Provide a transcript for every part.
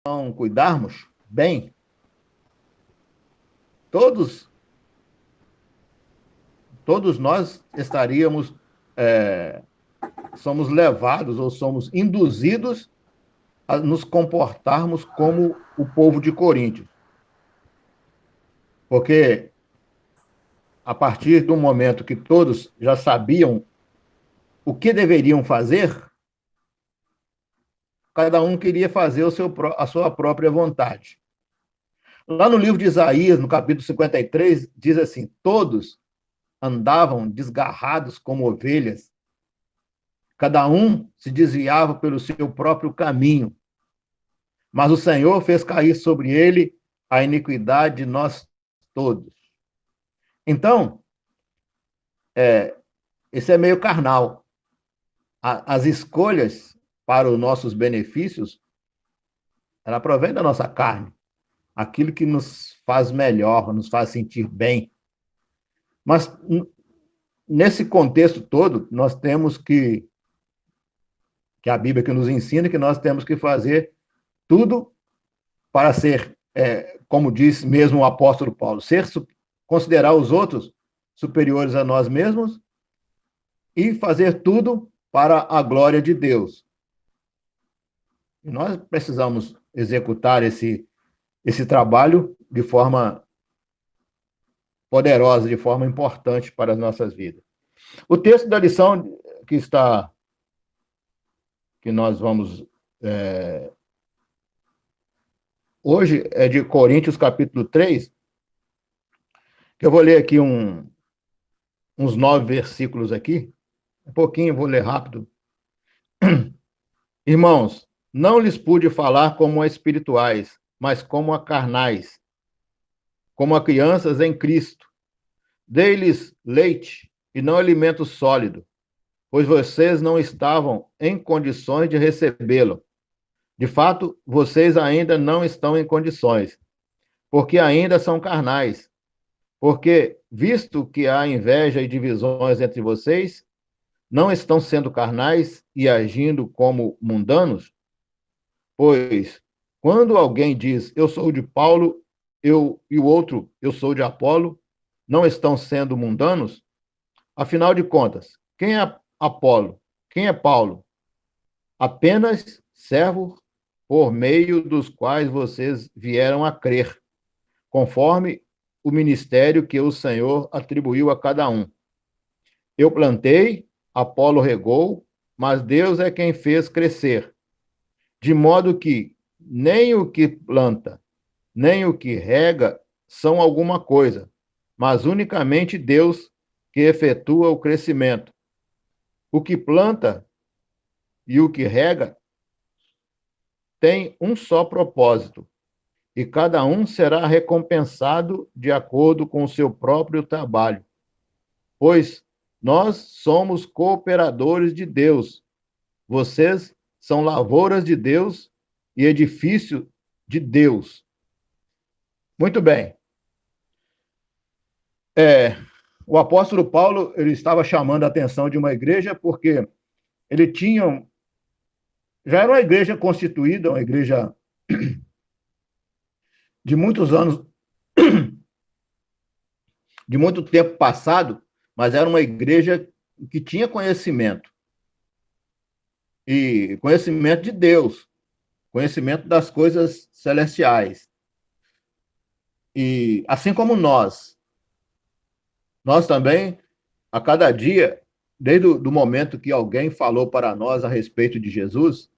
não cuidarmos bem, todos, todos nós estaríamos, é, somos levados ou somos induzidos a nos comportarmos como o povo de Corinto. Porque a partir do momento que todos já sabiam o que deveriam fazer, cada um queria fazer a sua própria vontade. Lá no livro de Isaías, no capítulo 53, diz assim: todos andavam desgarrados como ovelhas, cada um se desviava pelo seu próprio caminho, mas o Senhor fez cair sobre ele a iniquidade de nós todos. Então, esse é meio carnal. As escolhas para os nossos benefícios, ela provém da nossa carne, aquilo que nos faz melhor, nos faz sentir bem. Mas nesse contexto todo, nós temos que a Bíblia que nos ensina que nós temos que fazer tudo para ser, como diz mesmo o apóstolo Paulo, considerar os outros superiores a nós mesmos e fazer tudo para a glória de Deus. E nós precisamos executar esse trabalho de forma poderosa, de forma importante para as nossas vidas. O texto da lição que nós vamos hoje é de Coríntios capítulo 3, que eu vou ler aqui uns 9 versículos aqui, um pouquinho, vou ler rápido. Irmãos, não lhes pude falar como a espirituais, mas como a carnais, como a crianças em Cristo. Dei-lhes leite e não alimento sólido, pois vocês não estavam em condições de recebê-lo. De fato, vocês ainda não estão em condições, porque ainda são carnais. Porque, visto que há inveja e divisões entre vocês, não estão sendo carnais e agindo como mundanos? Pois, quando alguém diz, eu sou de Paulo, e o outro, eu sou de Apolo, não estão sendo mundanos? Afinal de contas, quem é Apolo? Quem é Paulo? Apenas servos por meio dos quais vocês vieram a crer, conforme o ministério que o Senhor atribuiu a cada um. Eu plantei, Apolo regou, mas Deus é quem fez crescer, de modo que nem o que planta, nem o que rega são alguma coisa, mas unicamente Deus que efetua o crescimento. O que planta e o que rega tem um só propósito, e cada um será recompensado de acordo com o seu próprio trabalho. Pois nós somos cooperadores de Deus. Vocês são lavouras de Deus e edifício de Deus. Muito bem. O apóstolo Paulo ele estava chamando a atenção de uma igreja porque ele tinha já era uma igreja constituída, uma igreja de muitos anos, de muito tempo passado, mas era uma igreja que tinha conhecimento. E conhecimento de Deus, conhecimento das coisas celestiais. E assim como nós também, a cada dia, desde o momento que alguém falou para nós a respeito de Jesus,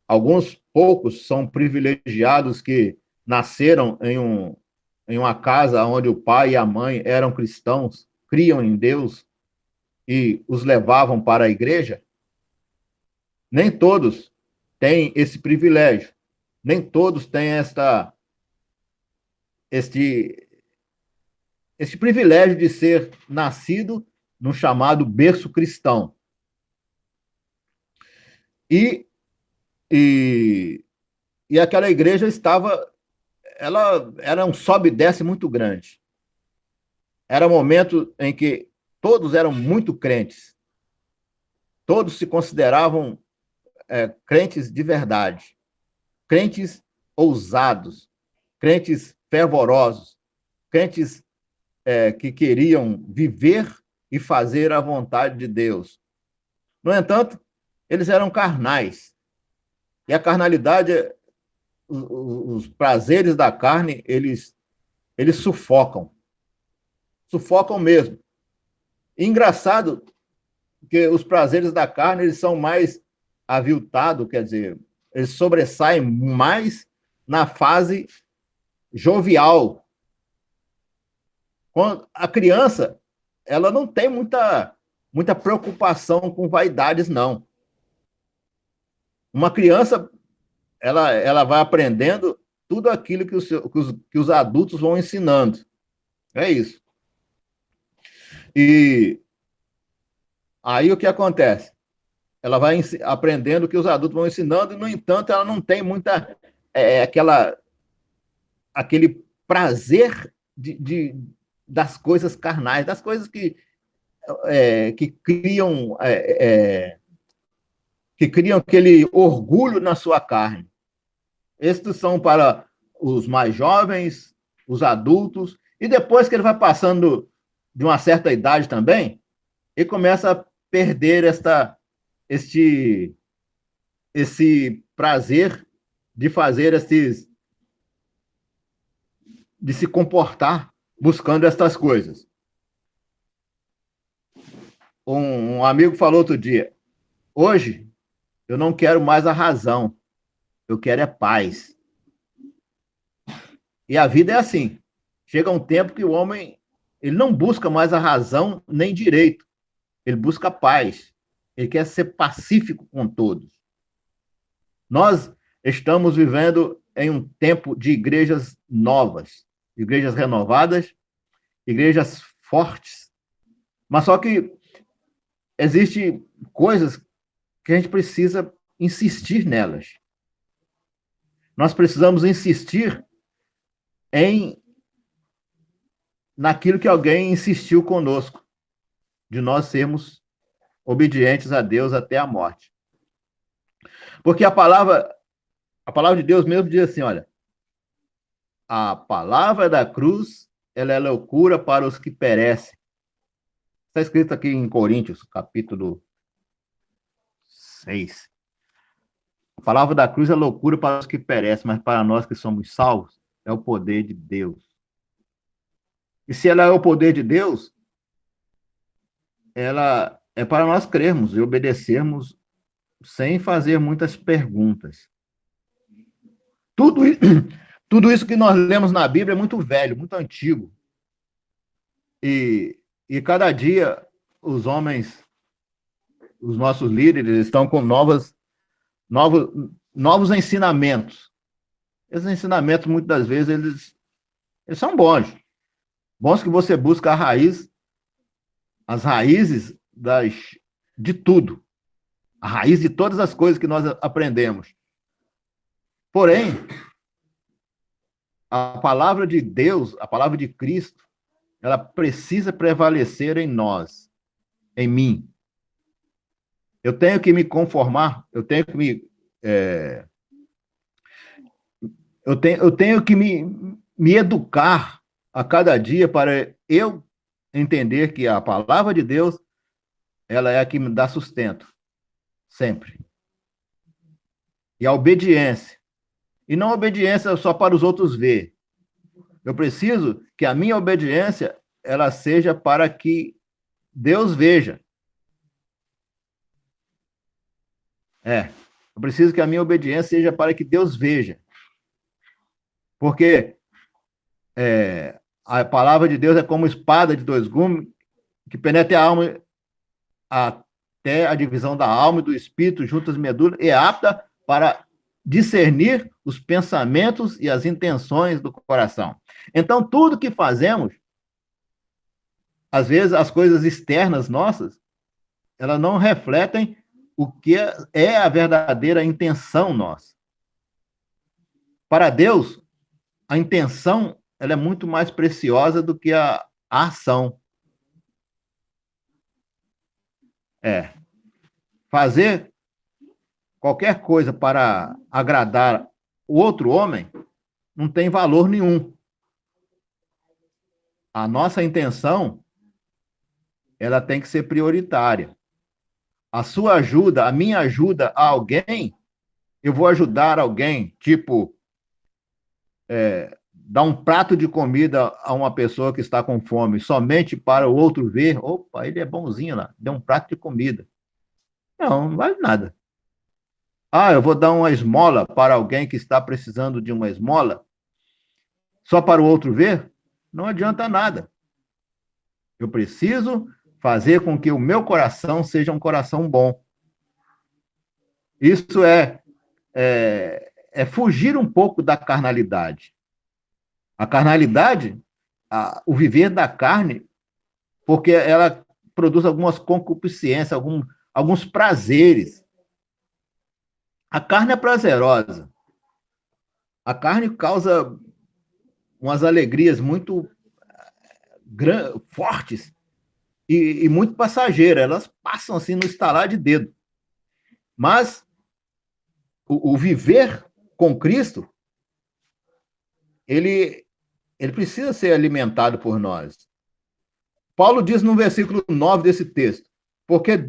alguns poucos são privilegiados que nasceram em uma casa onde o pai e a mãe eram cristãos, criam em Deus e os levavam para a igreja. Nem todos têm esse privilégio, nem todos têm este privilégio de ser nascido no chamado berço cristão. E, e, e aquela igreja ela era um sobe e desce muito grande. Era um momento em que todos eram muito crentes, todos se consideravam crentes de verdade. crentes ousados, crentes fervorosos, crentes que queriam viver e fazer a vontade de Deus. No entanto, eles eram carnais. E a carnalidade, os prazeres da carne, eles sufocam. Sufocam mesmo. E engraçado que os prazeres da carne, eles são mais aviltados, quer dizer, eles sobressaem mais na fase jovial. Quando a criança, ela não tem muita preocupação com vaidades, não. Uma criança, ela vai aprendendo tudo aquilo que os adultos vão ensinando. É isso. E aí o que acontece? Ela vai aprendendo o que os adultos vão ensinando, e, no entanto, ela não tem aquele prazer das coisas carnais, das coisas que criam aquele orgulho na sua carne. Estes são para os mais jovens, os adultos, e depois que ele vai passando de uma certa idade também, ele começa a perder esse prazer de fazer de se comportar buscando estas coisas. Um amigo falou outro dia: hoje eu não quero mais a razão, eu quero é paz. E a vida é assim. Chega um tempo que o homem ele não busca mais a razão nem direito, ele busca paz. Ele quer ser pacífico com todos. Nós estamos vivendo em um tempo de igrejas novas, igrejas renovadas, igrejas fortes. Mas só que existem coisas que a gente precisa insistir nelas. Nós precisamos insistir naquilo que alguém insistiu conosco, de nós sermos obedientes a Deus até a morte. Porque a palavra de Deus mesmo diz assim, olha, a palavra da cruz, ela é loucura para os que perecem. Está escrito aqui em Coríntios, capítulo 6. A palavra da cruz é loucura para os que perecem, mas para nós que somos salvos, é o poder de Deus. E se ela é o poder de Deus, ela é para nós crermos e obedecermos sem fazer muitas perguntas. Tudo isso que nós lemos na Bíblia é muito velho, muito antigo. E cada dia os homens, os nossos líderes, estão com novos ensinamentos. Esses ensinamentos, muitas das vezes, eles são bons. Bons que você busca as raízes de tudo. A raiz de todas as coisas que nós aprendemos. Porém, a palavra de Deus, a palavra de Cristo, ela precisa prevalecer em nós, em mim. Eu tenho que me conformar, eu tenho que me educar a cada dia para eu entender que a palavra de Deus, ela é a que me dá sustento, sempre. E a obediência. E não a obediência só para os outros ver. Eu preciso que a minha obediência, ela seja para que Deus veja. Eu preciso que a minha obediência seja para que Deus veja. Porque a palavra de Deus é como espada de dois gumes, que penetra a alma até a divisão da alma e do espírito, juntas e medulas, e é apta para discernir os pensamentos e as intenções do coração. Então, tudo que fazemos, às vezes as coisas externas nossas, elas não refletem o que é a verdadeira intenção nossa. Para Deus, a intenção ela é muito mais preciosa do que a ação. Fazer qualquer coisa para agradar o outro homem não tem valor nenhum. A nossa intenção, ela tem que ser prioritária. A sua ajuda, a minha ajuda a alguém, eu vou ajudar alguém, tipo, dar um prato de comida a uma pessoa que está com fome, somente para o outro ver, opa, ele é bonzinho lá, deu um prato de comida. Não, não vale nada. Ah, eu vou dar uma esmola para alguém que está precisando de uma esmola, só para o outro ver? Não adianta nada. Eu preciso fazer com que o meu coração seja um coração bom. Isso é fugir um pouco da carnalidade. A carnalidade, o viver da carne, porque ela produz algumas concupiscências, alguns prazeres. A carne é prazerosa. A carne causa umas alegrias muito fortes e muito passageiras. Elas passam assim no estalar de dedo. Mas o viver com Cristo, ele precisa ser alimentado por nós. Paulo diz no versículo 9 desse texto, porque de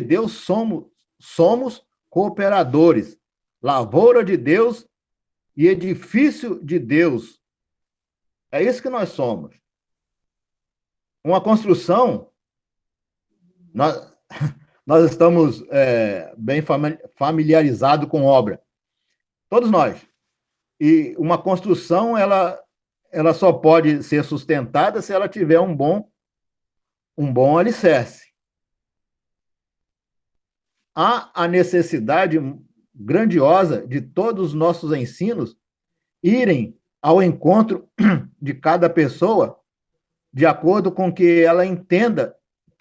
Deus somos cooperadores, lavoura de Deus e edifício de Deus. É isso que nós somos. Uma construção, nós, nós estamos bem familiarizados com obra. Todos nós. E uma construção, ela só pode ser sustentada se ela tiver um bom alicerce. Há a necessidade grandiosa de todos os nossos ensinos irem ao encontro de cada pessoa de acordo com que ela entenda o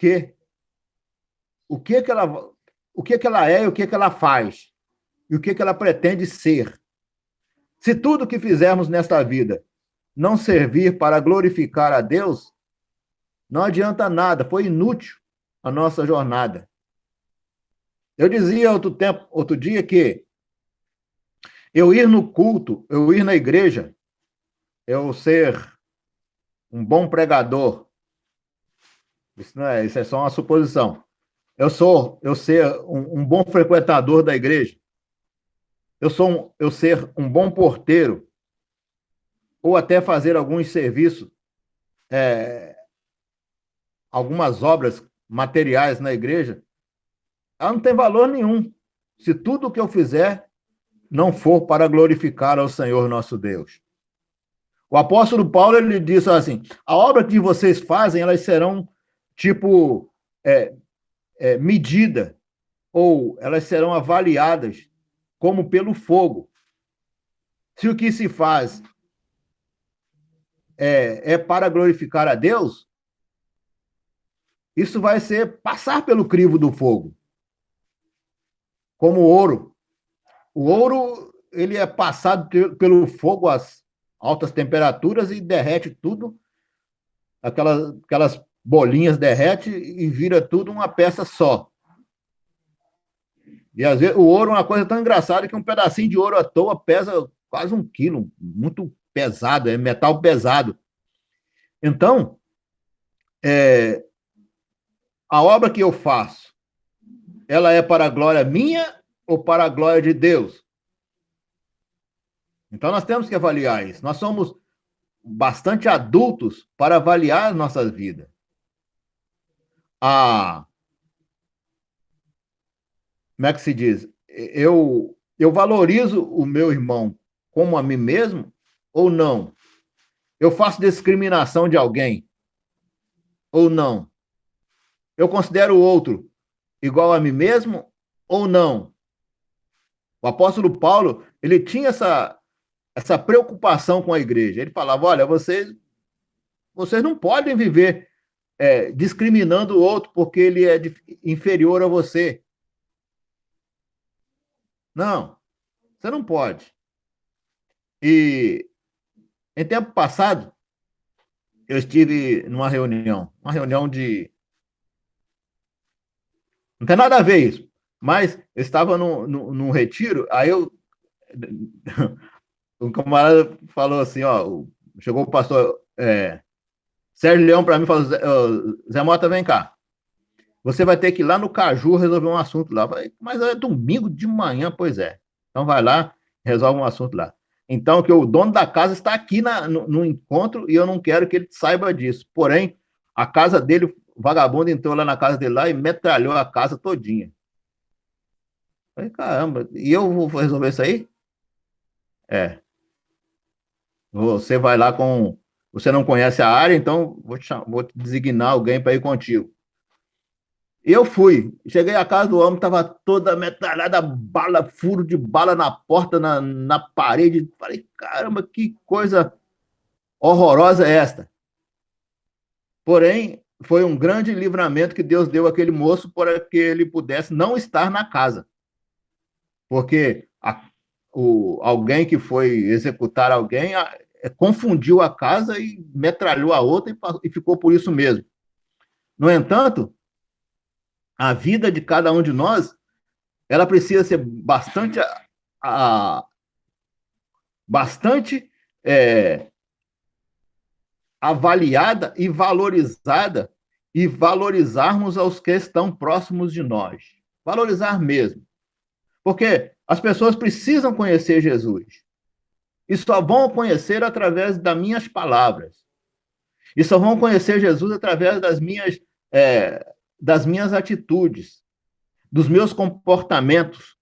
que ela é e o que ela faz e o que ela pretende ser. Se tudo que fizermos nesta vida não servir para glorificar a Deus, não adianta nada, foi inútil a nossa jornada. Eu dizia outro dia que eu ir no culto, eu ir na igreja, eu ser um bom pregador, isso é só uma suposição. Eu ser um bom frequentador da igreja, eu ser um bom porteiro, ou até fazer alguns serviços, algumas obras materiais na igreja, ela não tem valor nenhum. Se tudo o que eu fizer não for para glorificar ao Senhor nosso Deus. O apóstolo Paulo, ele disse assim, a obra que vocês fazem, elas serão tipo medida, ou elas serão avaliadas como pelo fogo. Se o que se faz é para glorificar a Deus, isso vai ser passar pelo crivo do fogo. Como o ouro. O ouro, ele é passado pelo fogo às altas temperaturas e derrete tudo. Aquelas bolinhas derrete e vira tudo uma peça só. E às vezes o ouro é uma coisa tão engraçada que um pedacinho de ouro à toa pesa quase 1 quilo, muito pesado, é metal pesado. Então, a obra que eu faço, ela é para a glória minha ou para a glória de Deus? Então nós temos que avaliar isso. Nós somos bastante adultos para avaliar as nossas vidas. Como é que se diz? Eu valorizo o meu irmão como a mim mesmo ou não? Eu faço discriminação de alguém ou não? Eu considero o outro igual a mim mesmo ou não? O apóstolo Paulo, ele tinha essa preocupação com a igreja. Ele falava, olha, vocês não podem viver discriminando o outro porque ele é inferior a você. Não, você não pode. E em tempo passado, eu estive numa reunião, uma reunião de... Não tem nada a ver isso, Mas eu estava num retiro, aí um camarada falou assim, ó, chegou o pastor Sérgio Leão para mim e falou, Zé Mota, vem cá, você vai ter que ir lá no Caju resolver um assunto lá. Eu falei, mas é domingo de manhã, pois é. Então vai lá, resolve um assunto lá. Então, que o dono da casa está aqui no encontro e eu não quero que ele saiba disso. Porém, a casa dele, o vagabundo entrou lá na casa dele lá e metralhou a casa todinha. Eu falei, caramba, e eu vou resolver isso aí? É. Você vai lá com. Você não conhece a área, então vou te designar alguém para ir contigo. Eu fui. Cheguei à casa do homem, estava toda metralhada, bala, furo de bala na porta, na parede. Falei, caramba, que coisa horrorosa é esta? Porém, foi um grande livramento que Deus deu àquele moço para que ele pudesse não estar na casa. Porque alguém que foi executar alguém confundiu a casa e metralhou a outra e ficou por isso mesmo. No entanto, a vida de cada um de nós, ela precisa ser bastante avaliada e valorizada, e valorizarmos aos que estão próximos de nós. Valorizar mesmo. Porque as pessoas precisam conhecer Jesus. E só vão conhecer através das minhas palavras. E só vão conhecer Jesus através das minhas atitudes, dos meus comportamentos.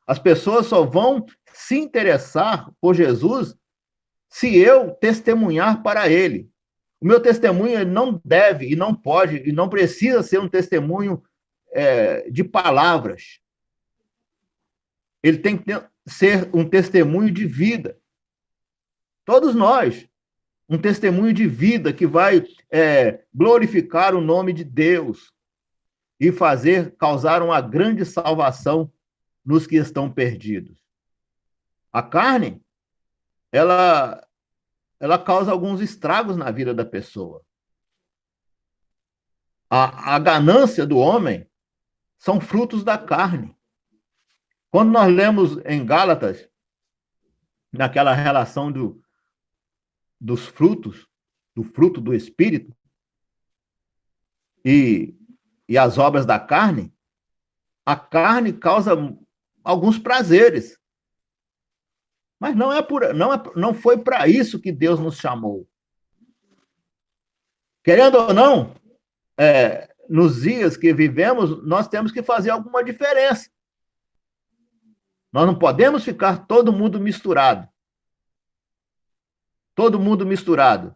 As pessoas só vão se interessar por Jesus se eu testemunhar para ele. O meu testemunho não deve e não pode e não precisa ser um testemunho de palavras. Ele tem que ser um testemunho de vida. Todos nós. Um testemunho de vida que vai glorificar o nome de Deus e causar uma grande salvação nos que estão perdidos. A carne, ela causa alguns estragos na vida da pessoa. A ganância do homem são frutos da carne. Quando nós lemos em Gálatas, naquela relação dos frutos, do fruto do Espírito e as obras da carne, a carne causa alguns prazeres. Mas não foi para isso que Deus nos chamou. Querendo ou não, nos dias que vivemos, nós temos que fazer alguma diferença. Nós não podemos ficar todo mundo misturado. Todo mundo misturado.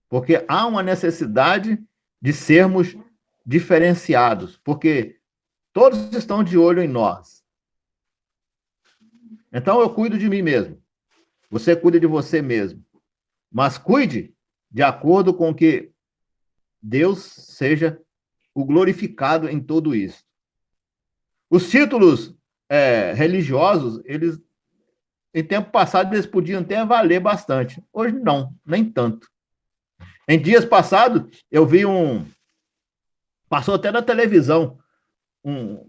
Porque há uma necessidade de sermos diferenciados, porque todos estão de olho em nós. Então eu cuido de mim mesmo. Você cuida de você mesmo. Mas cuide de acordo com que Deus seja o glorificado em tudo isso. Os títulos religiosos, eles, em tempo passado, eles podiam até valer bastante. Hoje não, nem tanto. Em dias passados, eu vi passou até na televisão, um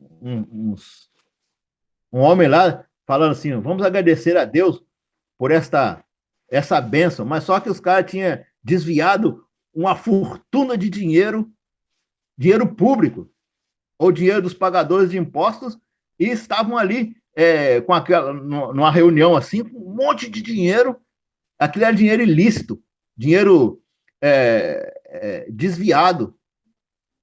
homem lá falando assim, vamos agradecer a Deus por essa bênção, mas só que os caras tinham desviado uma fortuna de dinheiro público, ou dinheiro dos pagadores de impostos, e estavam ali numa reunião assim, com um monte de dinheiro, aquilo era dinheiro ilícito, dinheiro desviado,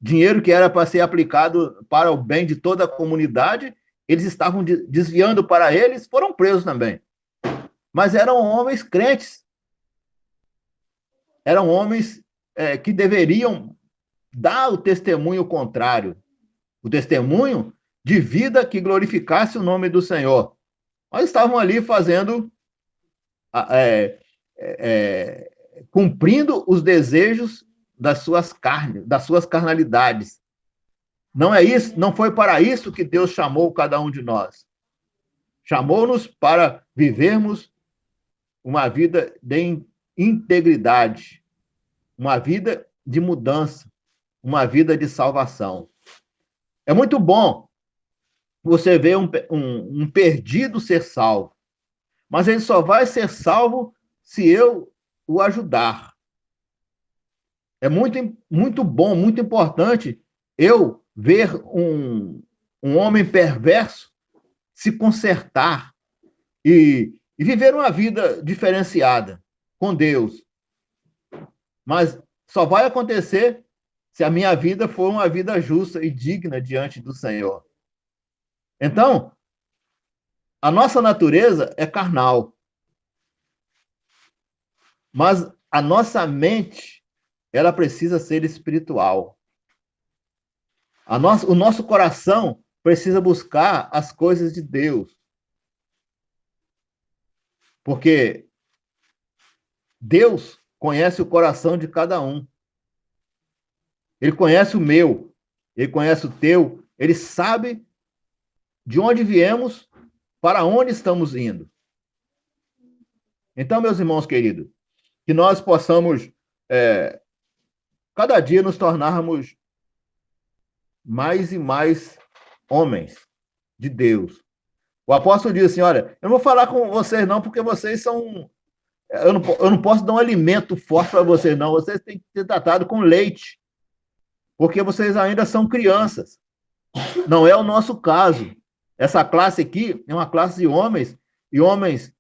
dinheiro que era para ser aplicado para o bem de toda a comunidade, eles estavam desviando para eles, foram presos também. Mas eram homens crentes, eram homens que deveriam dar o testemunho contrário, o testemunho de vida que glorificasse o nome do Senhor. Mas estavam ali fazendo, cumprindo os desejos das suas carnes, das suas carnalidades. Não é isso, não foi para isso que Deus chamou cada um de nós. Chamou-nos para vivermos uma vida de integridade, uma vida de mudança, uma vida de salvação. É muito bom você vê um perdido ser salvo. Mas ele só vai ser salvo se eu o ajudar. É muito bom, muito importante eu ver um homem perverso se consertar e viver uma vida diferenciada com Deus. Mas só vai acontecer se a minha vida for uma vida justa e digna diante do Senhor. Então, a nossa natureza é carnal, mas a nossa mente, ela precisa ser espiritual. O nosso coração precisa buscar as coisas de Deus. Porque Deus conhece o coração de cada um. Ele conhece o meu, ele conhece o teu, ele sabe de onde viemos, para onde estamos indo. Então, meus irmãos queridos, que nós possamos, cada dia, nos tornarmos mais e mais homens de Deus. O apóstolo diz assim, olha, eu não vou falar com vocês não, porque vocês são... Eu não posso dar um alimento forte para vocês não, vocês têm que ser tratados com leite, porque vocês ainda são crianças. Não é o nosso caso. Essa classe aqui é uma classe de homens, e homens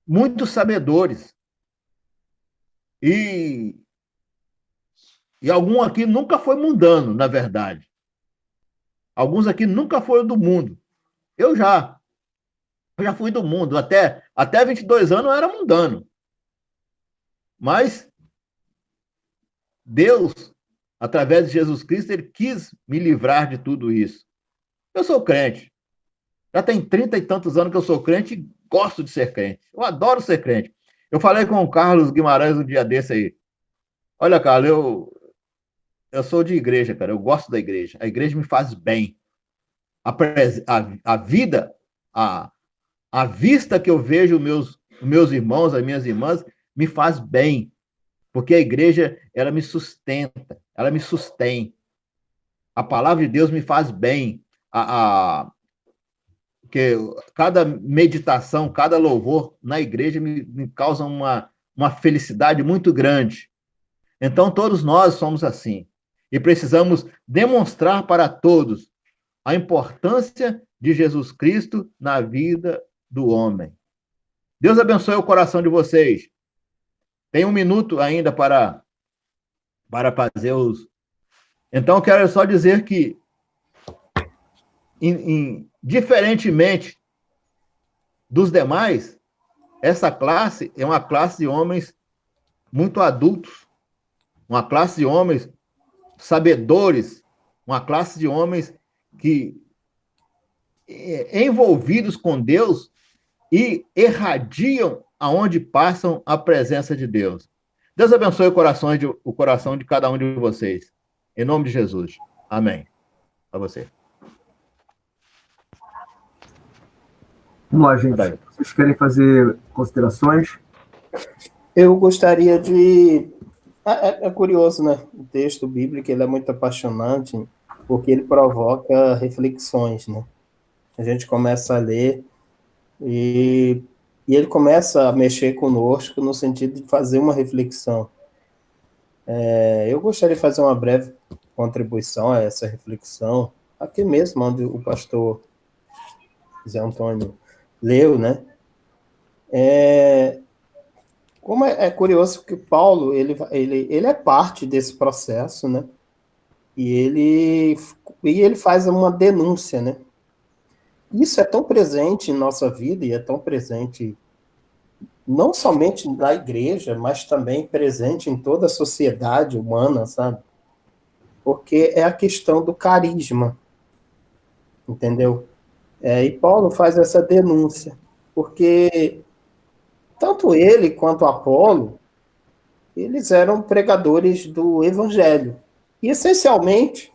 muito sabedores. E algum aqui nunca foi mundano, na verdade. Alguns aqui nunca foram do mundo. Eu já fui do mundo. Até 22 anos eu era mundano. Mas Deus, através de Jesus Cristo, ele quis me livrar de tudo isso. Eu sou crente. Já tem 30 e tantos anos que eu sou crente e gosto de ser crente. Eu adoro ser crente. Eu falei com o Carlos Guimarães um dia desse aí. Olha, Carlos, eu sou de igreja, cara. Eu gosto da igreja. A igreja me faz bem. A vida, a vista que eu vejo meus irmãos, as minhas irmãs, me faz bem. Porque a igreja, ela me sustenta, ela me sustém. A palavra de Deus me faz bem. Que cada meditação, cada louvor na igreja me causa uma felicidade muito grande. Então, todos nós somos assim. E precisamos demonstrar para todos a importância de Jesus Cristo na vida do homem. Deus abençoe o coração de vocês. Tem um minuto ainda para fazer os... Então, quero só dizer que, diferentemente dos demais, essa classe é uma classe de homens muito adultos, uma classe de homens sabedores, uma classe de homens que envolvidos com Deus e irradiam aonde passam a presença de Deus. Deus abençoe o coração de cada um de vocês. Em nome de Jesus. Amém. A você. Vamos lá, gente. Vocês querem fazer considerações? Eu gostaria de... É curioso, né? O texto bíblico, ele é muito apaixonante, porque ele provoca reflexões, né? A gente começa a ler e ele começa a mexer conosco no sentido de fazer uma reflexão. Eu gostaria de fazer uma breve contribuição a essa reflexão, aqui mesmo, onde o pastor Zé Antônio leu, né? Como é curioso que Paulo, ele é parte desse processo, né? E ele faz uma denúncia, né? Isso é tão presente em nossa vida e é tão presente não somente na igreja, mas também presente em toda a sociedade humana, sabe? Porque é a questão do carisma, entendeu? E Paulo faz essa denúncia, porque tanto ele quanto Apolo, eles eram pregadores do evangelho. E essencialmente,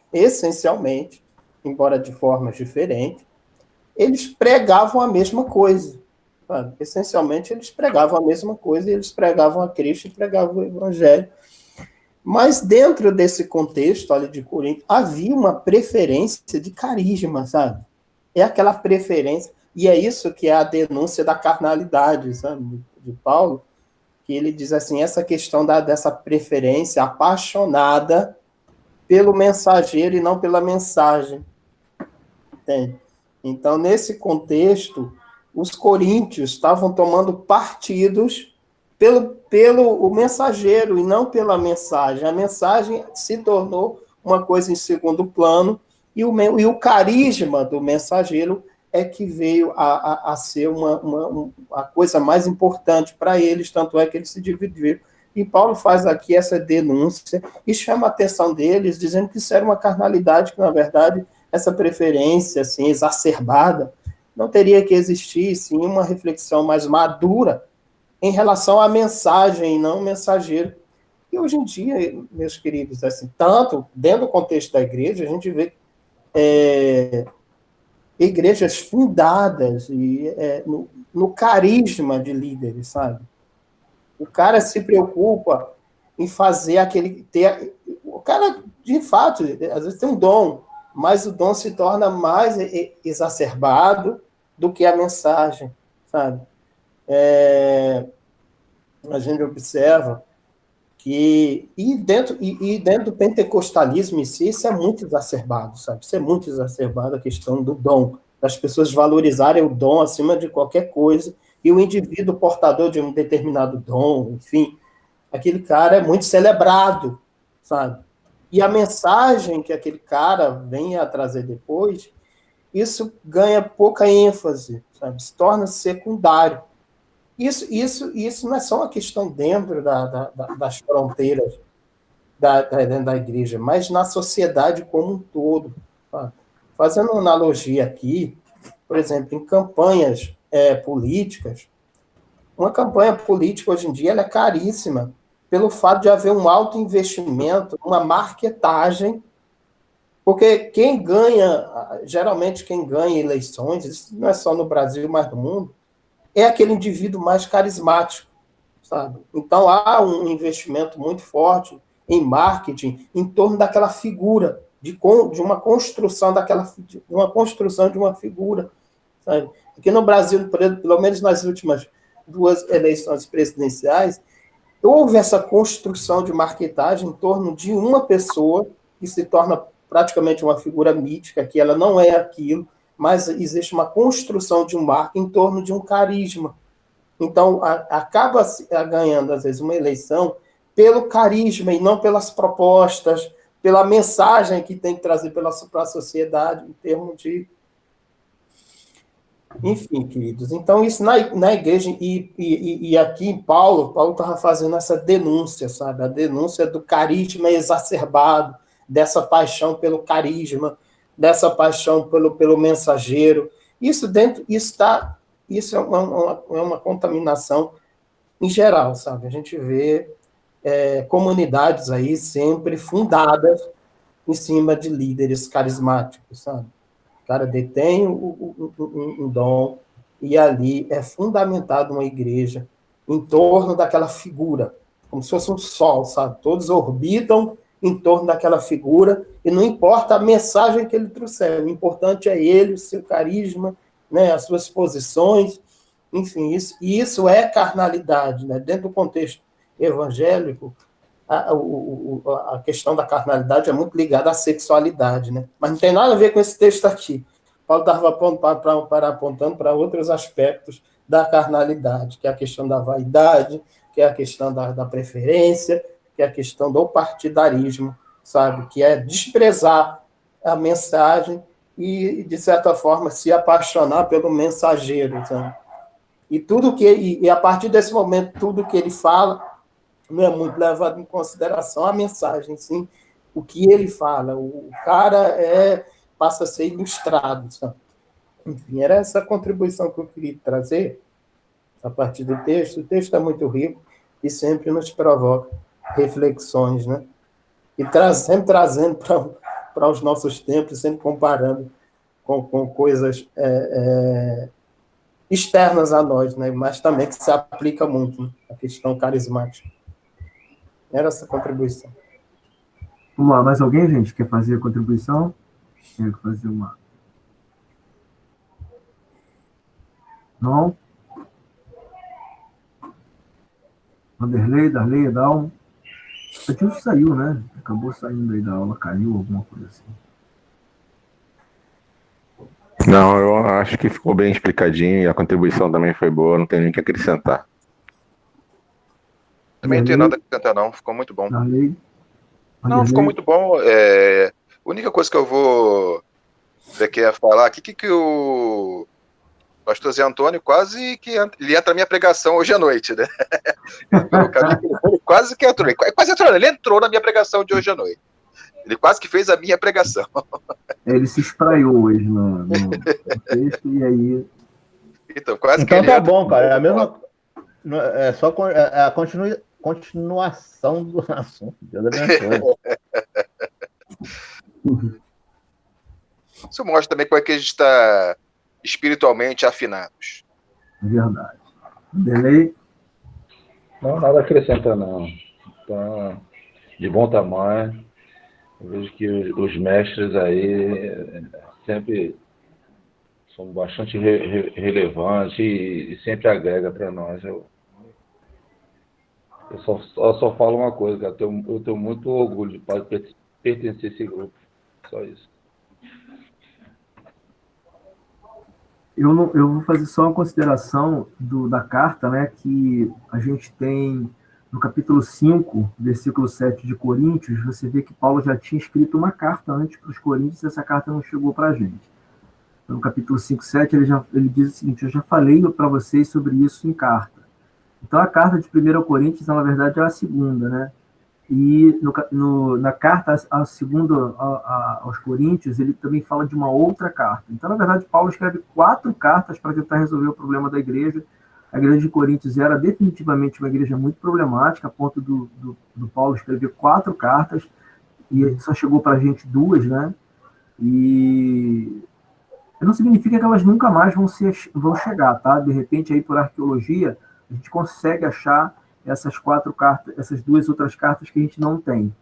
embora de formas diferentes, eles pregavam a mesma coisa. Sabe? Essencialmente, eles pregavam a mesma coisa, e eles pregavam a Cristo e pregavam o evangelho. Mas dentro desse contexto ali de Corinto, havia uma preferência de carisma, sabe? é aquela preferência, e é isso que é a denúncia da carnalidade, sabe, de Paulo, que ele diz assim, essa questão dessa preferência apaixonada pelo mensageiro e não pela mensagem. Entende? Então, nesse contexto, os coríntios estavam tomando partidos pelo o mensageiro e não pela mensagem. A mensagem se tornou uma coisa em segundo plano e o carisma do mensageiro é que veio a ser a coisa mais importante para eles, tanto é que eles se dividiram. E Paulo faz aqui essa denúncia e chama a atenção deles, dizendo que isso era uma carnalidade, que, na verdade, essa preferência assim, exacerbada não teria que existir, sim, uma reflexão mais madura em relação à mensagem, e não o mensageiro. E hoje em dia, meus queridos, assim, tanto dentro do contexto da igreja, a gente vê igrejas fundadas no carisma de líderes, sabe? O cara se preocupa em fazer o cara, de fato, às vezes tem um dom, mas o dom se torna mais exacerbado do que a mensagem, sabe? A gente observa que dentro do pentecostalismo em si, isso é muito exacerbado, sabe? Isso é muito exacerbado, a questão do dom, das pessoas valorizarem o dom acima de qualquer coisa, e o indivíduo portador de um determinado dom, enfim, aquele cara é muito celebrado, sabe? E a mensagem que aquele cara vem a trazer depois, isso ganha pouca ênfase, sabe? Se torna secundário. Isso não é só uma questão dentro das fronteiras dentro da igreja, mas na sociedade como um todo. Tá? Fazendo uma analogia aqui, por exemplo, em campanhas políticas, uma campanha política hoje em dia ela é caríssima pelo fato de haver um alto investimento, uma marketagem, porque geralmente quem ganha eleições, isso não é só no Brasil, mas no mundo, é aquele indivíduo mais carismático, sabe? Então há um investimento muito forte em marketing em torno daquela figura, de uma construção de uma figura, sabe? Aqui no Brasil, pelo menos nas últimas 2 eleições presidenciais, houve essa construção de marketagem em torno de uma pessoa que se torna praticamente uma figura mítica, que ela não é aquilo, mas existe uma construção de um marco em torno de um carisma. Então, acaba ganhando, às vezes, uma eleição pelo carisma e não pelas propostas, pela mensagem que tem que trazer para a sociedade, em termos de. Enfim, queridos. Então, isso na igreja, e aqui em Paulo estava fazendo essa denúncia, sabe? A denúncia do carisma exacerbado, dessa paixão pelo carisma, dessa paixão pelo mensageiro. Isso é uma contaminação em geral, sabe? A gente vê comunidades aí sempre fundadas em cima de líderes carismáticos, sabe? O cara detém um dom e ali é fundamentado uma igreja em torno daquela figura, como se fosse um sol, sabe? Todos orbitam em torno daquela figura e não importa a mensagem que ele trouxer, o importante é ele, o seu carisma, né, as suas posições, enfim, isso é carnalidade, né? Dentro do contexto evangélico, a questão da carnalidade é muito ligada à sexualidade, né? Mas não tem nada a ver com esse texto aqui. Paulo estava apontando para outros aspectos da carnalidade, que é a questão da vaidade, que é a questão da preferência, que é a questão do partidarismo, sabe? Que é desprezar a mensagem e, de certa forma, se apaixonar pelo mensageiro, sabe? E a partir desse momento, tudo que ele fala não é muito levado em consideração a mensagem, sim, o que ele fala. O cara passa a ser ilustrado, sabe? Enfim, era essa contribuição que eu queria trazer a partir do texto. O texto é muito rico e sempre nos provoca reflexões, né? E sempre trazendo para os nossos tempos, sempre comparando com coisas externas a nós, né? Mas também que se aplica muito, né? A questão carismática. Era essa contribuição. Vamos lá, mais alguém, gente, quer fazer a contribuição? Quer fazer uma. Não? Vanderlei, Darley, Edal. A Dilson saiu, né? Acabou saindo aí da aula, caiu, alguma coisa assim. Não, eu acho que ficou bem explicadinho e a contribuição também foi boa, não tem nem o que acrescentar. Também não tenho nada a acrescentar, não. Ficou muito bom. Darley. Não, ficou muito bom. A única coisa que eu vou quer falar aqui que o pastor Zé Antônio quase que ele entra na minha pregação hoje à noite, né? Ele quase que entrou. Quase entrou, ele entrou na minha pregação de hoje à noite. Ele quase que fez a minha pregação. Ele se espraiou hoje no texto e aí... Então, quase que tá bom, cara. É a mesma... É só a continuação do assunto. Deus abençoe. Isso mostra também como é que a gente está espiritualmente afinados. Verdade. Delay? Não, nada a acrescentar, não. Tá de bom tamanho. Eu vejo que os mestres aí sempre são bastante relevantes e sempre agrega para nós. Eu só falo uma coisa, cara. Eu tenho muito orgulho de pertencer a esse grupo. Só isso. Eu vou fazer só uma consideração da carta, né, que a gente tem no capítulo 5, versículo 7 de Coríntios, você vê que Paulo já tinha escrito uma carta antes para os Coríntios e essa carta não chegou para a gente. Então, no capítulo 5, 7, ele diz o seguinte: eu já falei para vocês sobre isso em carta. Então, a carta de 1 Coríntios, na verdade, é a segunda, né? E na carta a segunda aos Coríntios, ele também fala de uma outra carta. Então, na verdade, Paulo escreve 4 cartas para tentar resolver o problema da igreja. A igreja de Coríntios era definitivamente uma igreja muito problemática, a ponto do Paulo escrever 4 cartas, e só chegou para a gente 2, né? E não significa que elas nunca mais vão chegar, tá? De repente, aí por arqueologia, a gente consegue achar essas 4 cartas, essas 2 outras cartas que a gente não tem.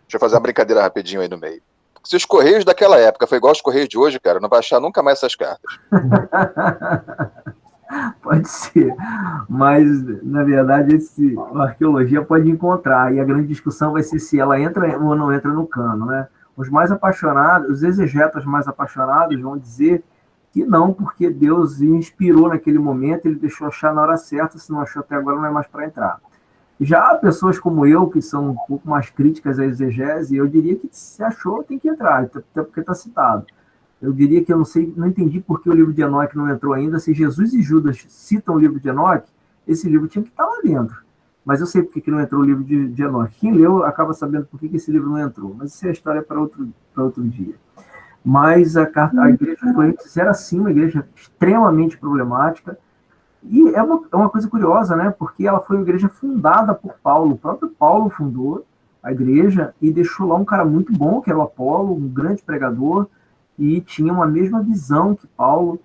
Deixa eu fazer uma brincadeira rapidinho aí no meio. Se os Correios daquela época foi igual aos Correios de hoje, cara, não vai achar nunca mais essas cartas. Pode ser, mas na verdade a arqueologia pode encontrar, e a grande discussão vai ser se ela entra ou não entra no cano, né? Os mais apaixonados, os exegetas mais apaixonados vão dizer que não, porque Deus inspirou naquele momento, ele deixou achar na hora certa, se não achou até agora não é mais para entrar. Já há pessoas como eu, que são um pouco mais críticas à exegese, eu diria que se achou tem que entrar, até porque está citado. Eu diria que eu não entendi por que o livro de Enoque não entrou ainda. Se Jesus e Judas citam o livro de Enoque, esse livro tinha que estar lá dentro. Mas eu sei por que não entrou o livro de Enoque. Quem leu acaba sabendo por que esse livro não entrou. Mas isso é a história para outro dia. Mas a igreja de Coríntios era, sim, uma igreja extremamente problemática. E é uma coisa curiosa, né? Porque ela foi uma igreja fundada por Paulo. O próprio Paulo fundou a igreja e deixou lá um cara muito bom, que era o Apolo, um grande pregador, e tinha uma mesma visão que Paulo,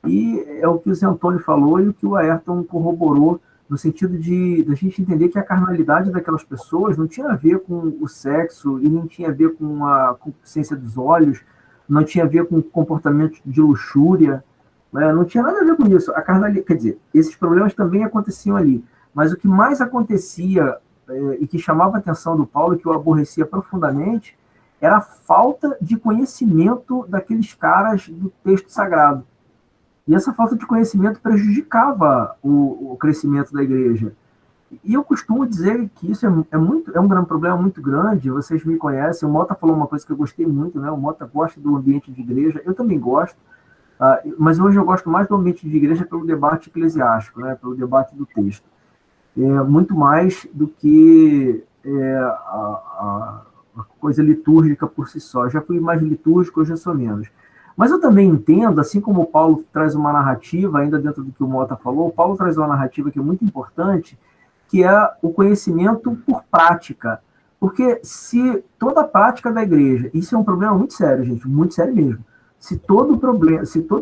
e é o que o Zé Antônio falou e o que o Ayrton corroborou, no sentido de a gente entender que a carnalidade daquelas pessoas não tinha a ver com o sexo, e nem tinha a ver com a concupiscência dos olhos, não tinha a ver com o comportamento de luxúria, né? Não tinha nada a ver com isso. A carnalidade, quer dizer, esses problemas também aconteciam ali, mas o que mais acontecia e que chamava a atenção do Paulo, e que o aborrecia profundamente, era a falta de conhecimento daqueles caras do texto sagrado. E essa falta de conhecimento prejudicava o crescimento da igreja. E eu costumo dizer que isso é um problema muito grande. Vocês me conhecem, o Mota falou uma coisa que eu gostei muito, né? O Mota gosta do ambiente de igreja, eu também gosto, mas hoje eu gosto mais do ambiente de igreja pelo debate eclesiástico, né? Pelo debate do texto. Muito mais do que a coisa litúrgica por si só. Eu já fui mais litúrgico, hoje eu sou menos. Mas eu também entendo, assim como o Paulo traz uma narrativa, ainda dentro do que o Mota falou, o Paulo traz uma narrativa que é muito importante, que é o conhecimento por prática. Porque se toda a prática da igreja, isso é um problema muito sério, gente, muito sério mesmo. Se todo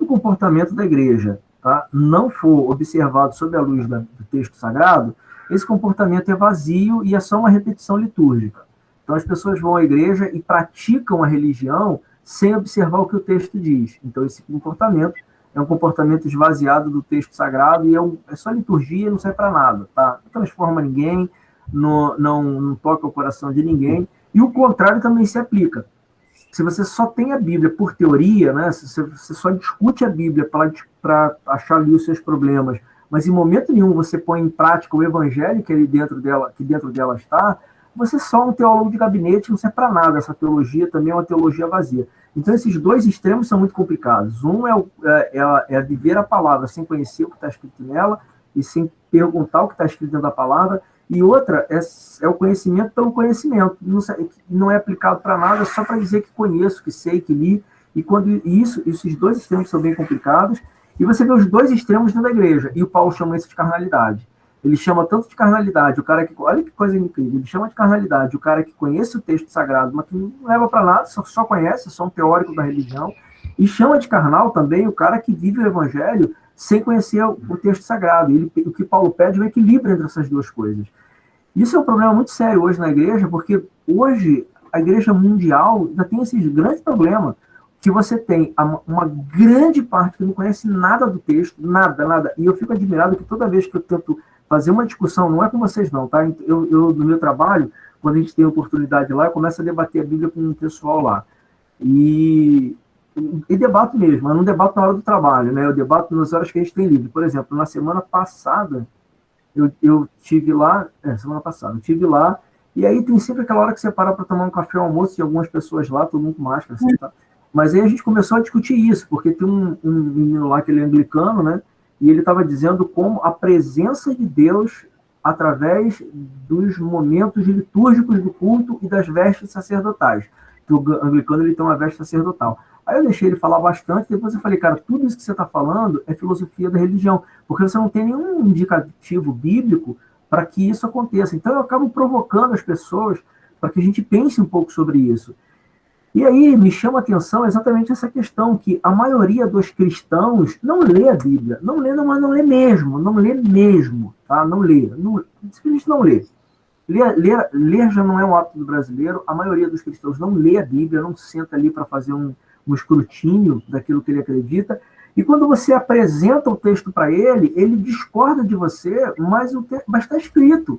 comportamento da igreja, tá, não for observado sob a luz do texto sagrado, esse comportamento é vazio e é só uma repetição litúrgica. Então as pessoas vão à igreja e praticam a religião sem observar o que o texto diz. Então esse comportamento é um comportamento esvaziado do texto sagrado e é só liturgia, não serve para nada, tá? Não transforma ninguém, não toca o coração de ninguém, e o contrário também se aplica. Se você só tem a Bíblia por teoria, né, se você só discute a Bíblia para achar ali os seus problemas, mas em momento nenhum você põe em prática o evangelho que dentro dela está, você é só um teólogo de gabinete, não serve para nada. Essa teologia também é uma teologia vazia. Então esses dois extremos são muito complicados. Um é viver a palavra sem conhecer o que está escrito nela e sem perguntar o que está escrito dentro da palavra, e outra é o conhecimento pelo conhecimento. Não é aplicado para nada, só para dizer que conheço, que sei, que li. Esses dois extremos são bem complicados, e você vê os dois extremos dentro da igreja, e o Paulo chama isso de carnalidade. Ele chama tanto de carnalidade o cara que... Olha que coisa incrível. Ele chama de carnalidade o cara que conhece o texto sagrado, mas que não leva para nada, só conhece, só um teórico da religião. E chama de carnal também o cara que vive o evangelho sem conhecer o texto sagrado. O que Paulo pede é o equilíbrio entre essas duas coisas. Isso é um problema muito sério hoje na igreja, porque hoje a igreja mundial ainda tem esse grande problema, que você tem uma grande parte que não conhece nada do texto, nada. E eu fico admirado que toda vez que eu tento fazer uma discussão, não é com vocês não, tá? Eu no meu trabalho, quando a gente tem oportunidade lá, eu começo a debater a Bíblia com o pessoal lá. E debato mesmo, mas não debato na hora do trabalho, né? Eu debato nas horas que a gente tem livre. Por exemplo, na semana passada, eu tive lá, e aí tem sempre aquela hora que você para tomar um café ao almoço, e algumas pessoas lá, todo mundo com máscara, assim, tá? Mas aí a gente começou a discutir isso, porque tem um menino lá que ele é anglicano, né? E ele estava dizendo como a presença de Deus através dos momentos litúrgicos do culto e das vestes sacerdotais. Que o anglicano ele tem uma veste sacerdotal. Aí eu deixei ele falar bastante, depois eu falei, cara, tudo isso que você está falando é filosofia da religião, porque você não tem nenhum indicativo bíblico para que isso aconteça. Então eu acabo provocando as pessoas para que a gente pense um pouco sobre isso. E aí me chama a atenção exatamente essa questão, que a maioria dos cristãos não lê a Bíblia, não lê mesmo, tá? Simplesmente não lê. Ler já não é um hábito do brasileiro, a maioria dos cristãos não lê a Bíblia, não senta ali para fazer um escrutínio daquilo que ele acredita, e quando você apresenta o texto para ele discorda de você, mas está escrito,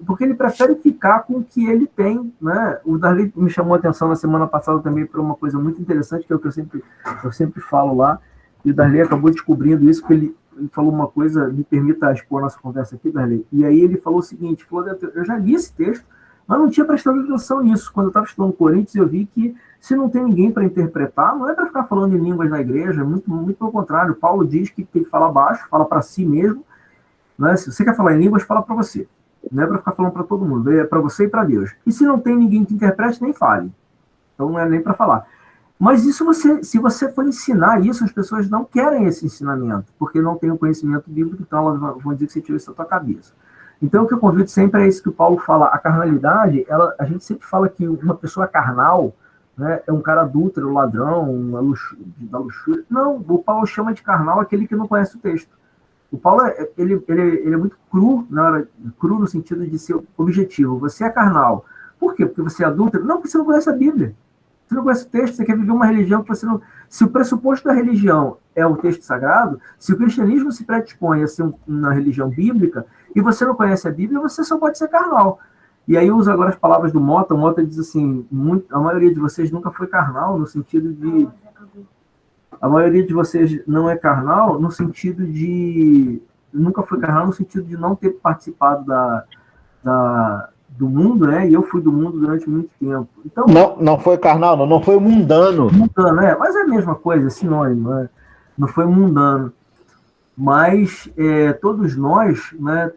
porque ele prefere ficar com o que ele tem, né? O Darley me chamou a atenção na semana passada também por uma coisa muito interessante, que é o que eu sempre falo lá, e o Darley acabou descobrindo isso, porque ele falou uma coisa, me permita expor nossa conversa aqui, Darley, e aí ele falou o seguinte, eu já li esse texto, mas não tinha prestado atenção nisso. Quando eu estava estudando Coríntios, eu vi que se não tem ninguém para interpretar, não é para ficar falando em línguas na igreja, muito, muito pelo contrário. Paulo diz que tem que falar baixo, fala para si mesmo, né? Se você quer falar em línguas, fala para você. Não é para ficar falando para todo mundo, é para você e para Deus. E se não tem ninguém que interprete, nem fale. Então não é nem para falar. Mas isso se você for ensinar isso, as pessoas não querem esse ensinamento, porque não tem o conhecimento bíblico, então elas vão dizer que você tirou isso da tua cabeça. Então o que eu convido sempre é isso que o Paulo fala, a carnalidade, a gente sempre fala que uma pessoa carnal, né, é um cara adúltero, ladrão, da luxúria. Não, o Paulo chama de carnal aquele que não conhece o texto. O Paulo ele é muito cru, cru no sentido de ser objetivo. Você é carnal. Por quê? Porque você é adúltero? Não, porque você não conhece a Bíblia. Você não conhece o texto, você quer viver uma religião que você não... Se o pressuposto da religião é o texto sagrado, se o cristianismo se predispõe a ser uma religião bíblica, e você não conhece a Bíblia, você só pode ser carnal. E aí usa agora as palavras do Mota. O Mota diz assim, a maioria de vocês nunca foi carnal, no sentido de... A maioria de vocês não é carnal, no sentido de... Nunca foi carnal, no sentido de não ter participado do mundo, né? E eu fui do mundo durante muito tempo. Então, não foi carnal, não foi mundano. Mundano, mas é a mesma coisa, é sinônimo, né? Não foi mundano. Mas todos nós, né,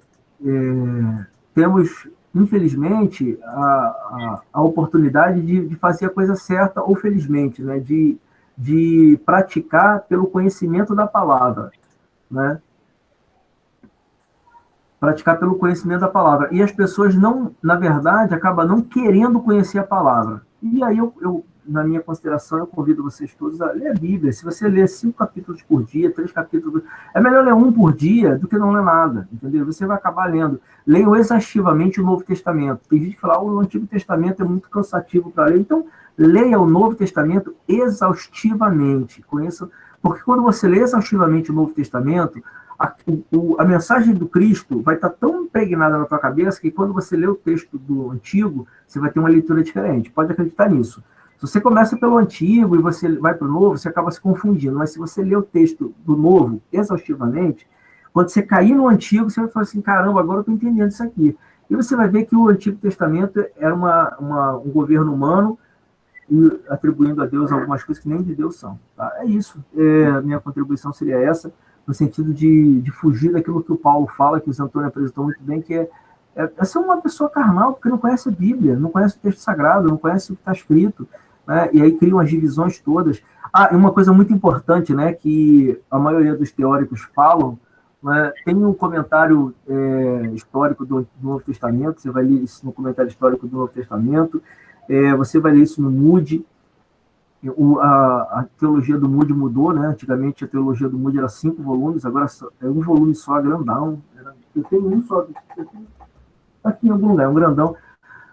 temos, infelizmente, a oportunidade de fazer a coisa certa, ou felizmente, né, de praticar pelo conhecimento da palavra, né? Praticar pelo conhecimento da palavra. E as pessoas não, na verdade, acabam não querendo conhecer a palavra. E aí eu na minha consideração, eu convido vocês todos a ler a Bíblia. Se você ler 5 capítulos por dia, 3 capítulos... É melhor ler 1 por dia do que não ler nada, entendeu? Você vai acabar lendo. Leiam exaustivamente o Novo Testamento. Tem gente que fala, o Antigo Testamento é muito cansativo para ler. Então, leia o Novo Testamento exaustivamente. Conheça, Porque quando você lê exaustivamente o Novo Testamento, a mensagem do Cristo vai estar tão impregnada na tua cabeça que quando você lê o texto do Antigo, você vai ter uma leitura diferente. Pode acreditar nisso. Se você começa pelo Antigo e você vai para o Novo, você acaba se confundindo. Mas se você lê o texto do Novo exaustivamente, quando você cair no Antigo, você vai falar assim, caramba, agora eu estou entendendo isso aqui. E você vai ver que o Antigo Testamento era um governo humano e atribuindo a Deus algumas coisas que nem de Deus são. Tá? É isso. Minha contribuição seria essa, no sentido de fugir daquilo que o Paulo fala, que o Zé Antônio apresentou muito bem, que é ser uma pessoa carnal, porque não conhece a Bíblia, não conhece o texto sagrado, não conhece o que está escrito, né? E aí criam as divisões todas. E uma coisa muito importante, né, que a maioria dos teóricos falam, né, tem um comentário histórico do Novo Testamento, você vai ler isso no comentário histórico do Novo Testamento, você vai ler isso no Moody. A teologia do Moody mudou, né? Antigamente a teologia do Moody era 5 volumes, agora é um volume só, grandão. Eu tenho um só, aqui em algum lugar, um grandão.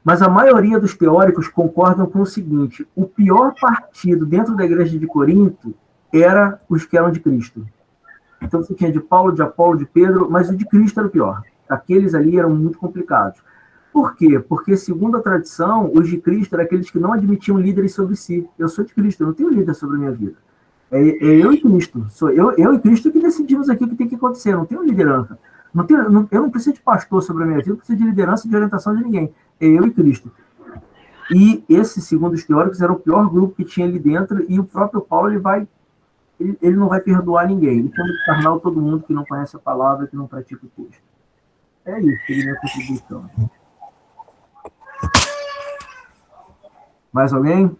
Mas a maioria dos teóricos concordam com o seguinte: o pior partido dentro da igreja de Corinto era os que eram de Cristo. Então você tinha de Paulo, de Apolo, de Pedro, mas o de Cristo era o pior. Aqueles ali eram muito complicados. Por quê? Porque, segundo a tradição, os de Cristo eram aqueles que não admitiam líderes sobre si. Eu sou de Cristo, eu não tenho líder sobre a minha vida. É eu e Cristo. Sou eu e Cristo que decidimos aqui o que tem que acontecer. Eu não tenho liderança. Eu não preciso de pastor sobre a minha vida, não preciso de liderança e de orientação de ninguém. É eu e Cristo. E esse, segundo os teóricos, era o pior grupo que tinha ali dentro, e o próprio Paulo, ele não vai perdoar ninguém. Ele chama de carnal todo mundo que não conhece a palavra, que não pratica o texto. É isso, que é a minha contribuição. Mais alguém?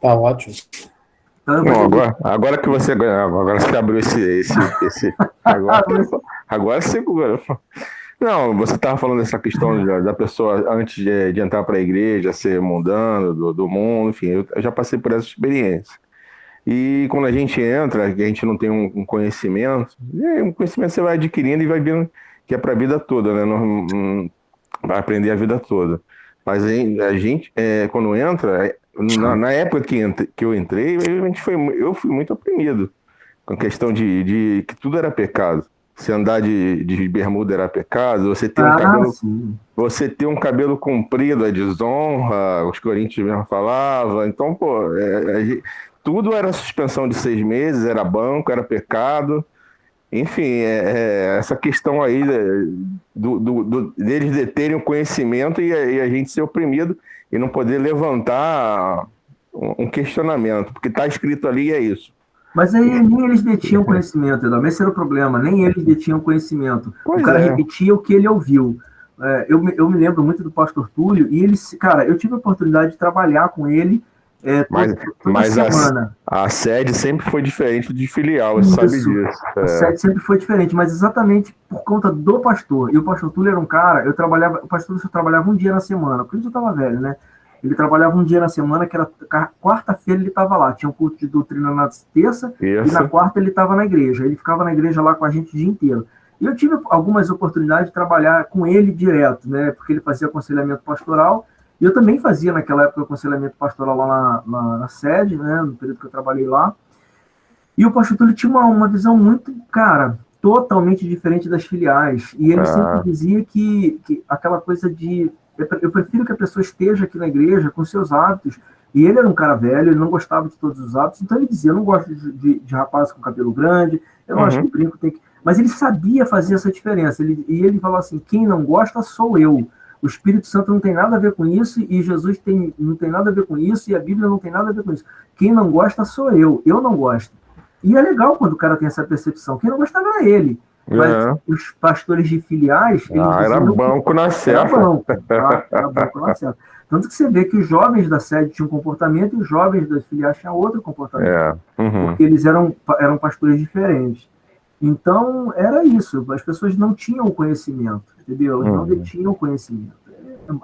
Tá ótimo. Bom, agora que você abriu esse agora segura. Não, você estava falando dessa questão da pessoa antes de entrar para a igreja ser mundano, do mundo, enfim, eu já passei por essa experiência. E quando a gente entra, a gente não tem um conhecimento você vai adquirindo e vai vendo que é para a vida toda, né? Não vai aprender a vida toda. Mas a gente, quando entra, na época que eu entrei, eu fui muito oprimido com a questão de que tudo era pecado. Se andar de bermuda era pecado, você ter um cabelo comprido é desonra, os coríntios mesmo falavam. Então, tudo era suspensão de 6 meses, era banco, era pecado. Enfim, essa questão aí deles terem o conhecimento e a gente ser oprimido e não poder levantar um questionamento, porque está escrito ali e é isso. Mas aí nem eles detinham conhecimento, Eduardo. Esse era o problema, nem eles detinham conhecimento. O cara repetia o que ele ouviu. Eu me lembro muito do pastor Túlio, e eu tive a oportunidade de trabalhar com ele toda semana. A sede sempre foi diferente de filial, você sabe disso. A sede sempre foi diferente, mas exatamente por conta do pastor. E o pastor Túlio era um cara, o pastor Túlio só trabalhava um dia na semana, porque ele já estava velho, né? Ele trabalhava um dia na semana, que era quarta-feira ele estava lá, tinha um culto de doutrina na terça, e na quarta ele estava na igreja. Ele ficava na igreja lá com a gente o dia inteiro. E eu tive algumas oportunidades de trabalhar com ele direto, né? Porque ele fazia aconselhamento pastoral, e eu também fazia naquela época aconselhamento pastoral lá na sede, né? No período que eu trabalhei lá. E o pastor Túlio tinha uma visão muito, totalmente diferente das filiais. E ele sempre dizia que aquela coisa de... Eu prefiro que a pessoa esteja aqui na igreja com seus hábitos. E ele era um cara velho, ele não gostava de todos os hábitos. Então ele dizia, eu não gosto de rapaz com cabelo grande, eu não acho que o brinco tem que... Mas ele sabia fazer essa diferença. E ele falou assim, quem não gosta sou eu. O Espírito Santo não tem nada a ver com isso, e Jesus não tem nada a ver com isso, e a Bíblia não tem nada a ver com isso. Quem não gosta sou eu não gosto. E é legal quando o cara tem essa percepção. Quem não gostava era ele. Mas os pastores de filiais... era banco na certa. Era banco na certa. Tanto que você vê que os jovens da sede tinham um comportamento e os jovens das filiais tinham outro comportamento. Porque eles eram pastores diferentes. Então, era isso. As pessoas não tinham o conhecimento, entendeu? Elas não detinham o conhecimento.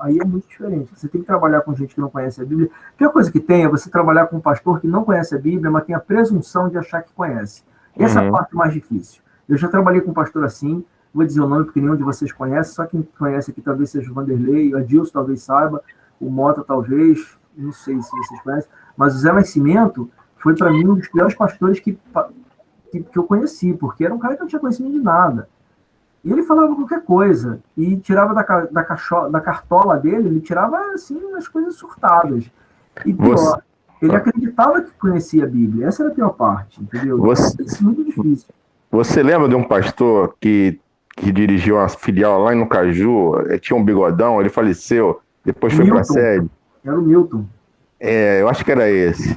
Aí é muito diferente. Você tem que trabalhar com gente que não conhece a Bíblia. A pior coisa que tem é você trabalhar com um pastor que não conhece a Bíblia, mas tem a presunção de achar que conhece. Essa é a parte mais difícil. Eu já trabalhei com um pastor assim, vou dizer o nome porque nenhum de vocês conhece, só quem conhece aqui talvez seja o Vanderlei, o Adilson talvez saiba, o Mota talvez, não sei se vocês conhecem, mas o Zé Nascimento foi para mim um dos piores pastores que eu conheci, porque era um cara que não tinha conhecimento de nada. E ele falava qualquer coisa, e tirava da cartola dele, ele tirava, assim, umas coisas surtadas. E pior, ele acreditava que conhecia a Bíblia. Essa era a pior parte, entendeu? Isso é muito difícil. Você lembra de um pastor que dirigiu uma filial lá no Caju, tinha um bigodão, ele faleceu, depois foi para a sede? Era o Milton. Eu acho que era esse.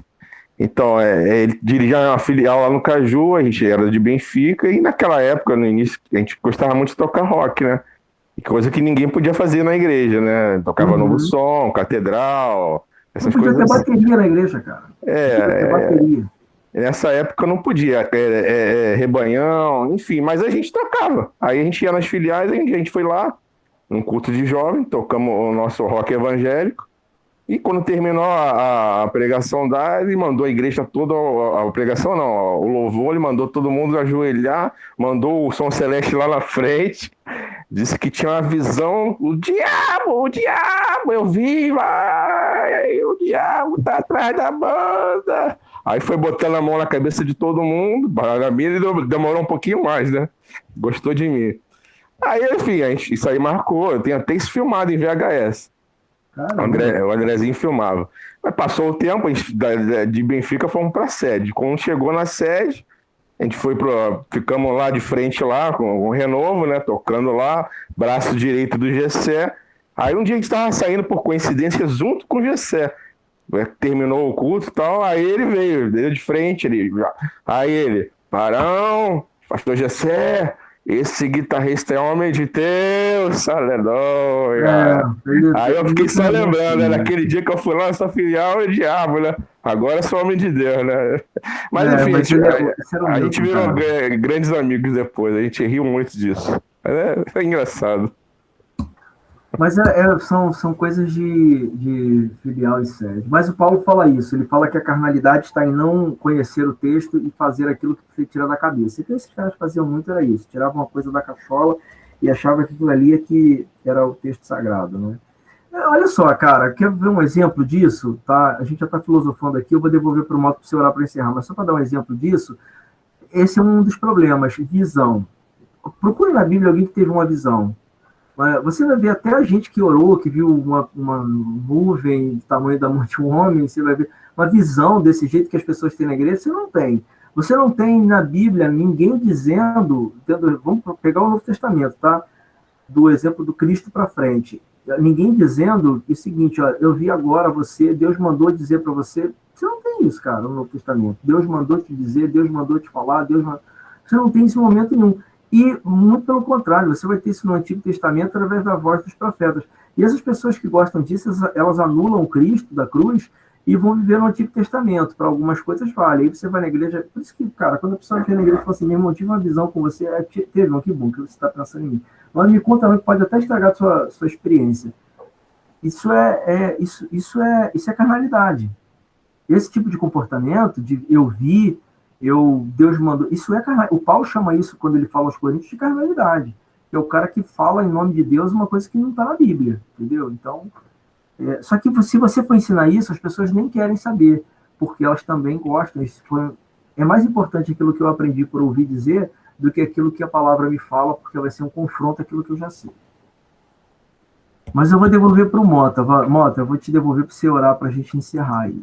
Então, ele dirigia uma filial lá no Caju, a gente era de Benfica, e naquela época, no início, a gente gostava muito de tocar rock, né? Coisa que ninguém podia fazer na igreja, né? Tocava Novo Som, Catedral, essas coisas. Não podia ter bateria na igreja, cara. Bateria. Nessa época não podia, rebanhão, enfim, mas a gente tocava. Aí a gente ia nas filiais, a gente foi lá, num culto de jovem, tocamos o nosso rock evangélico. E quando terminou a pregação ele mandou a igreja toda, a pregação não, o louvor, ele mandou todo mundo ajoelhar, mandou o som celeste lá na frente, disse que tinha uma visão, o diabo, eu vi, o diabo tá atrás da banda. Aí foi botando a mão na cabeça de todo mundo, ele demorou um pouquinho mais, né? Gostou de mim. Aí, enfim, isso aí marcou, eu tenho até isso filmado em VHS. O Andrezinho filmava. Mas passou o tempo, a gente, de Benfica fomos para a sede. Quando chegou na sede, a gente ficamos lá de frente lá, com o Renovo, né, tocando lá, braço direito do Gessé. Aí um dia a gente estava saindo por coincidência junto com o Gessé. Terminou o culto e tal, aí ele veio de frente, aí ele, Barão, pastor Gessé, esse guitarrista é homem de Deus, aleluia. Aí eu fiquei só lembrando, né? Naquele dia que eu fui lá nessa filial, o diabo, né? Agora eu sou homem de Deus, né? Mas enfim, a gente virou grandes amigos depois, a gente riu muito disso. É engraçado. Mas são coisas de filial e sede. Mas o Paulo fala isso, ele fala que a carnalidade está em não conhecer o texto e fazer aquilo que você tira da cabeça. E o que esses caras faziam muito era isso, tiravam uma coisa da cachola e achavam que aquilo ali era o texto sagrado, né? Olha só, cara, quer ver um exemplo disso? Tá? A gente já está filosofando aqui, eu vou devolver para o Moto para você orar para encerrar, mas só para dar um exemplo disso, esse é um dos problemas, visão. Procure na Bíblia alguém que teve uma visão. Você vai ver até a gente que orou, que viu uma nuvem do tamanho da mão de um homem, você vai ver uma visão desse jeito que as pessoas têm na igreja, você não tem. Você não tem na Bíblia ninguém dizendo, vamos pegar o Novo Testamento, tá? Do exemplo do Cristo para frente. Ninguém dizendo o seguinte, ó, eu vi agora você, Deus mandou dizer para você. Você não tem isso, cara, no Novo Testamento. Deus mandou te dizer, Deus mandou te falar, você não tem esse momento nenhum. E, muito pelo contrário, você vai ter isso no Antigo Testamento através da voz dos profetas. E essas pessoas que gostam disso, elas anulam o Cristo da cruz e vão viver no Antigo Testamento. Para algumas coisas vale. Aí você vai na igreja... Por isso que, cara, quando a pessoa vem na igreja e fala assim, meu irmão, tive uma visão com você, teve, não, que bom que você está pensando em mim. Mas me conta, não, que pode até estragar a sua experiência. Isso é carnalidade. Esse tipo de comportamento, de eu vi... Deus mandou. Isso é carnalidade. O Paulo chama isso, quando ele fala aos Coríntios, de carnalidade. É o cara que fala em nome de Deus uma coisa que não está na Bíblia. Entendeu? Então, só que se você for ensinar isso, as pessoas nem querem saber, porque elas também gostam. É mais importante aquilo que eu aprendi por ouvir dizer do que aquilo que a palavra me fala, porque vai ser um confronto àquilo que eu já sei. Mas eu vou devolver para o Mota. Mota, eu vou te devolver para você orar para a gente encerrar aí.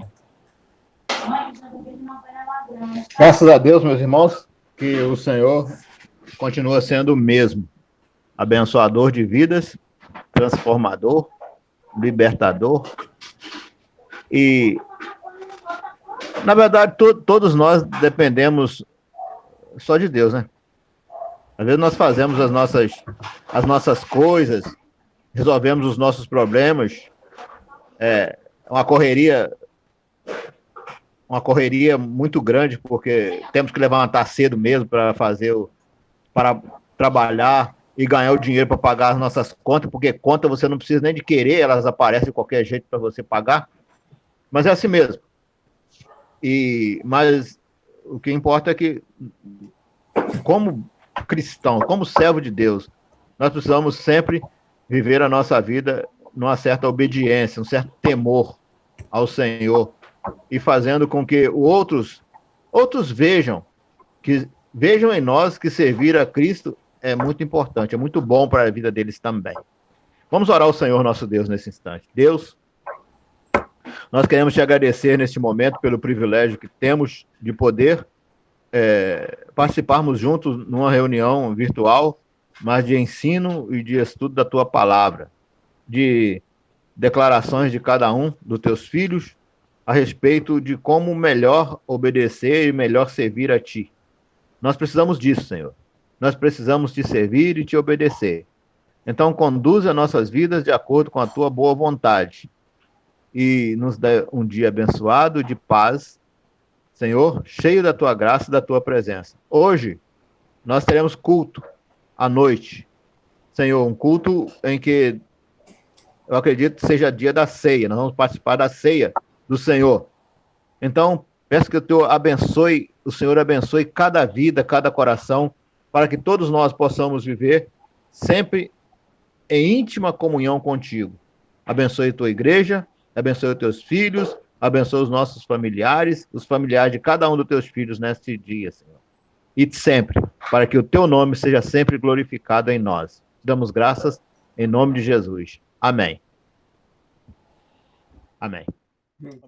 Graças a Deus, meus irmãos, que o Senhor continua sendo o mesmo. Abençoador de vidas, transformador, libertador. E, na verdade, todos nós dependemos só de Deus, né? Às vezes nós fazemos as nossas coisas, resolvemos os nossos problemas, uma correria muito grande, porque temos que levantar cedo mesmo para trabalhar e ganhar o dinheiro para pagar as nossas contas, porque conta você não precisa nem de querer, elas aparecem de qualquer jeito para você pagar. Mas é assim mesmo. Mas o que importa é que, como cristão, como servo de Deus, nós precisamos sempre viver a nossa vida numa certa obediência, um certo temor ao Senhor, e fazendo com que outros vejam em nós que servir a Cristo é muito importante, é muito bom para a vida deles também. Vamos orar ao Senhor nosso Deus nesse instante. Deus, nós queremos te agradecer neste momento pelo privilégio que temos de poder participarmos juntos numa reunião virtual, mas de ensino e de estudo da tua palavra, de declarações de cada um dos teus filhos a respeito de como melhor obedecer e melhor servir a ti. Nós precisamos disso, Senhor. Nós precisamos te servir e te obedecer. Então, conduza nossas vidas de acordo com a tua boa vontade e nos dê um dia abençoado, de paz, Senhor, cheio da tua graça e da tua presença. Hoje, nós teremos culto à noite. Senhor, um culto em que eu acredito que seja dia da ceia. Nós vamos participar da ceia do Senhor. Então, peço que o Senhor abençoe cada vida, cada coração, para que todos nós possamos viver sempre em íntima comunhão contigo. Abençoe a tua igreja, abençoe os teus filhos, abençoe os nossos familiares, os familiares de cada um dos teus filhos neste dia, Senhor. E sempre, para que o teu nome seja sempre glorificado em nós. Damos graças em nome de Jesus. Amém. Amém. Amém.